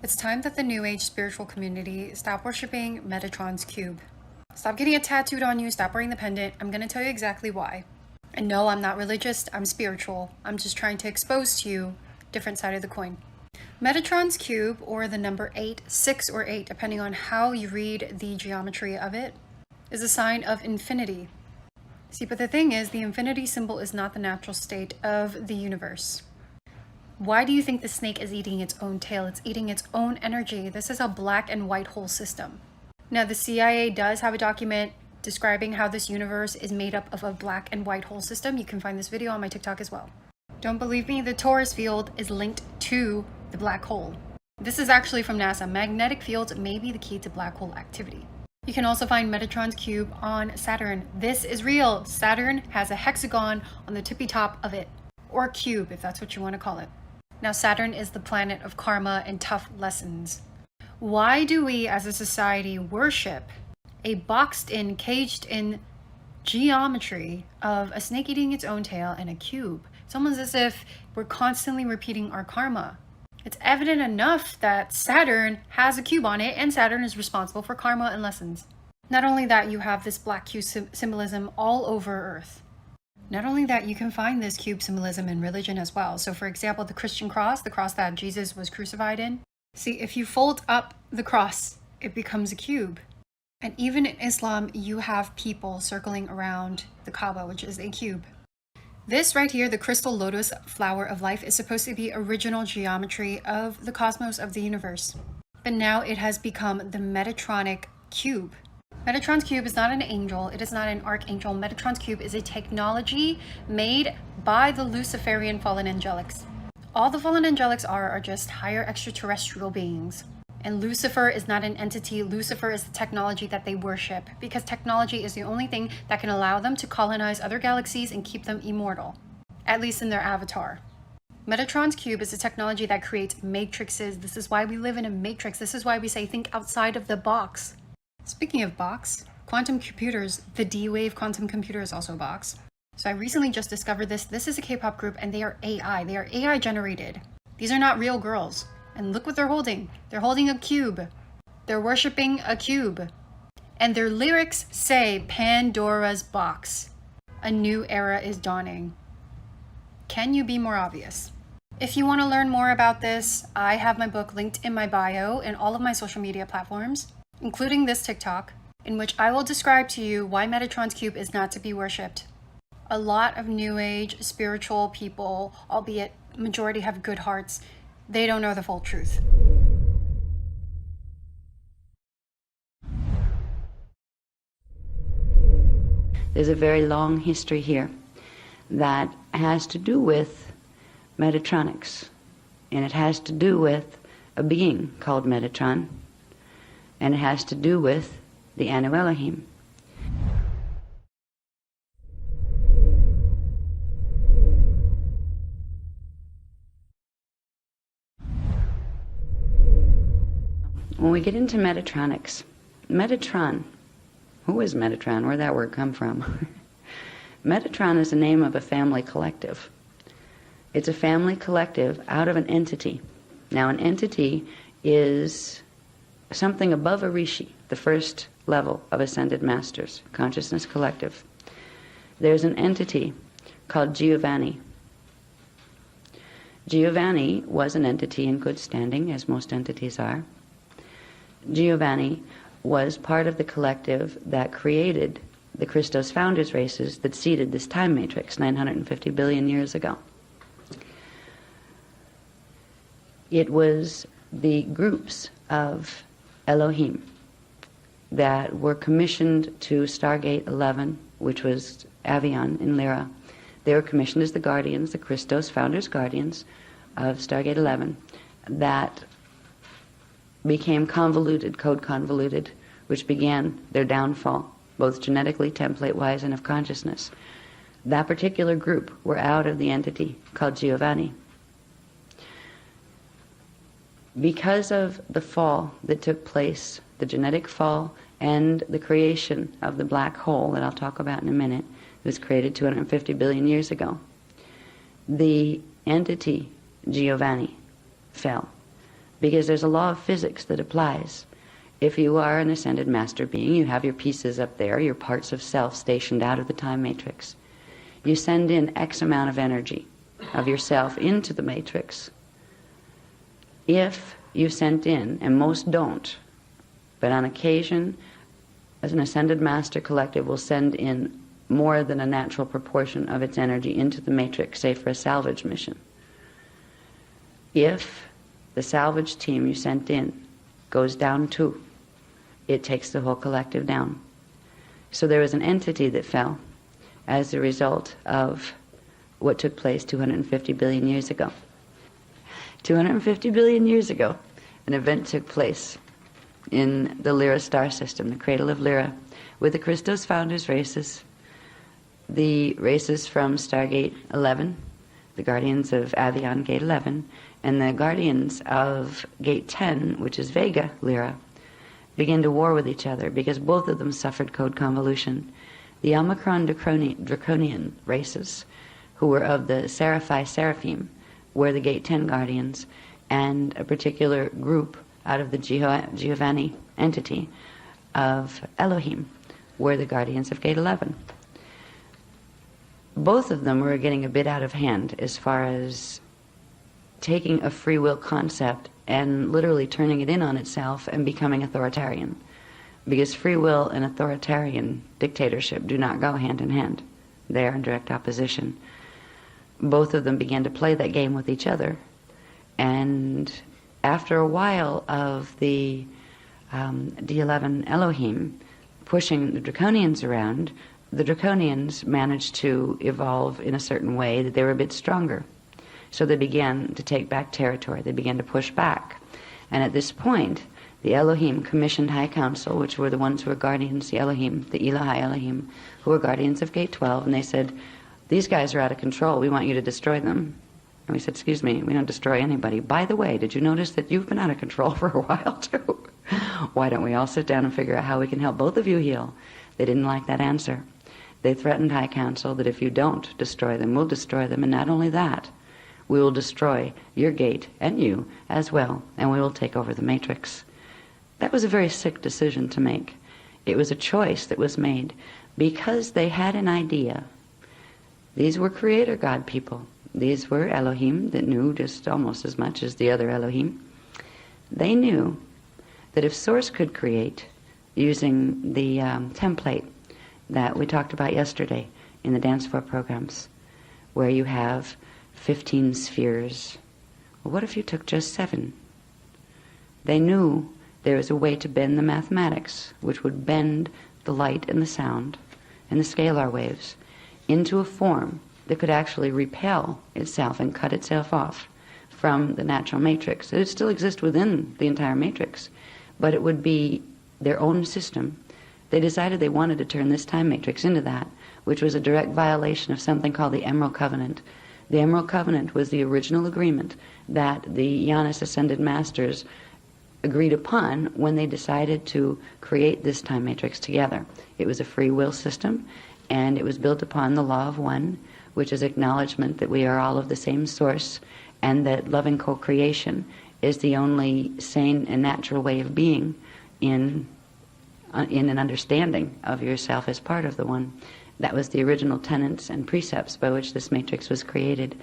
It's time that the New Age spiritual community stop worshipping Metatron's cube. Stop getting it tattooed on you, stop wearing the pendant. I'm going to tell you exactly why. And no, I'm not religious, I'm spiritual. I'm just trying to expose to you a different side of the coin. Metatron's cube, or the number 8, 6 or 8, depending on how you read the geometry of it, is a sign of infinity. See, but the thing is, the infinity symbol is not the natural state of the universe. Why do you think the snake is eating its own tail? It's eating its own energy. This is a black and white hole system. Now, the CIA does have a document describing how this universe is made up of a black and white hole system. You can find this video on my TikTok as well. Don't believe me? The torus field is linked to the black hole. This is actually from NASA. Magnetic fields may be the key to black hole activity. You can also find Metatron's cube on Saturn. This is real. Saturn has a hexagon on the tippy top of it, or cube if that's what you want to call it. Now, Saturn is the planet of karma and tough lessons. Why do we as a society worship a boxed in, caged in geometry of a snake eating its own tail and a cube? It's almost as if we're constantly repeating our karma. It's evident enough that Saturn has a cube on it, and Saturn is responsible for karma and lessons. Not only that, you have this black cube symbolism all over Earth. Not only that, you can find this cube symbolism in religion as well. So for example, the Christian cross, the cross that Jesus was crucified in. See, if you fold up the cross, it becomes a cube. And even in Islam, you have people circling around the Kaaba, which is a cube. This right here, the crystal lotus flower of life, is supposed to be original geometry of the cosmos of the universe. But now it has become the Metatronic cube. Metatron's cube is not an angel, it is not an archangel. Metatron's cube is a technology made by the Luciferian fallen angelics. All the fallen angelics are just higher extraterrestrial beings. And Lucifer is not an entity. Lucifer is the technology that they worship, because technology is the only thing that can allow them to colonize other galaxies and keep them immortal, at least in their avatar. Metatron's cube is a technology that creates matrices. This is why we live in a matrix. This is why we say think outside of the box. Speaking of box, quantum computers, the D-Wave quantum computer is also a box. So I recently just discovered this. This is a K-pop group and they are AI. They are AI generated. These are not real girls. And look what they're holding. They're holding a cube. They're worshiping a cube. And their lyrics say Pandora's box. A new era is dawning. Can you be more obvious? If you want to learn more about this, I have my book linked in my bio and all of my social media platforms, including this TikTok, in which I will describe to you why Metatron's cube is not to be worshipped. A lot of New Age spiritual people, albeit majority have good hearts, they don't know the full truth. There's a very long history here that has to do with Metatronics, and it has to do with a being called Metatron, and it has to do with the Anu Elohim. When we get into Metatronics, Metatron, who is Metatron? Where'd that word come from? Metatron is the name of a family collective. It's a family collective out of an entity. Now, an entity is something above a rishi, the first level of ascended masters, consciousness collective. There's an entity called Giovanni. Giovanni was an entity in good standing, as most entities are. Giovanni was part of the collective that created the Christos founders races that seeded this time matrix 950 billion years ago. It was the groups of Elohim that were commissioned to Stargate 11, which was Avion in Lyra. They were commissioned as the guardians, the Christos founders guardians of Stargate 11, that became convoluted, code convoluted, which began their downfall, both genetically, template-wise, and of consciousness. That particular group were out of the entity called Giovanni. Because of the fall that took place, the genetic fall and the creation of the black hole that I'll talk about in a minute, that was created 250 billion years ago, the entity Giovanni fell. because there's a law of physics that applies. If you are an ascended master being, you have your pieces up there, your parts of self stationed out of the time matrix. You send in X amount of energy of yourself into the matrix. If you sent in, and most don't, but on occasion, as an ascended master collective will send in more than a natural proportion of its energy into the matrix, say for a salvage mission. If the salvage team you sent in goes down too, it takes the whole collective down. So there was an entity that fell as a result of what took place 250 billion years ago. 250 billion years ago, an event took place in the Lyra star system, the cradle of Lyra, with the Christos Founders races, the races from Stargate 11, the guardians of Avion Gate 11, and the guardians of Gate 10, which is Vega Lyra, began to war with each other because both of them suffered code convolution. The Omicron Draconian races, who were of the Seraphi Seraphim, were the Gate 10 guardians, and a particular group out of the Giovanni entity of Elohim were the guardians of Gate 11. Both of them were getting a bit out of hand as far as taking a free will concept and literally turning it in on itself and becoming authoritarian. Because free will and authoritarian dictatorship do not go hand in hand. They are in direct opposition. Both of them began to play that game with each other. And after a while of the D11 Elohim pushing the Draconians around, the Draconians managed to evolve in a certain way that they were a bit stronger. So they began to take back territory. They began to push back. And at this point, the Elohim commissioned High Council, which were the ones who were guardians, the Elohim, the Elohai Elohim, who were guardians of Gate 12, and they said, these guys are out of control. We want you to destroy them. And we said, excuse me, we don't destroy anybody. By the way, did you notice that you've been out of control for a while, too? Why don't we all sit down and figure out how we can help both of you heal? They didn't like that answer. They threatened High Council that if you don't destroy them, we'll destroy them. And not only that, we will destroy your gate and you as well, and we will take over the matrix. That was a very sick decision to make. It was a choice that was made because they had an idea. These were Creator God people. These were Elohim that knew just almost as much as the other Elohim. They knew that if Source could create using the template that we talked about yesterday in the Dance Floor programs, where you have 15 spheres, well, what if you took just 7? They knew there was a way to bend the mathematics, which would bend the light and the sound and the scalar waves into a form that could actually repel itself and cut itself off from the natural matrix. It would still exist within the entire matrix, but it would be their own system. They decided they wanted to turn this time matrix into that, which was a direct violation of something called the Emerald Covenant. The Emerald Covenant was the original agreement that the Janus Ascended Masters agreed upon when they decided to create this time matrix together. It was a free will system, and it was built upon the law of one, which is acknowledgement that we are all of the same source, and that loving co-creation is the only sane and natural way of being in an understanding of yourself as part of the one. That was the original tenets and precepts by which this matrix was created.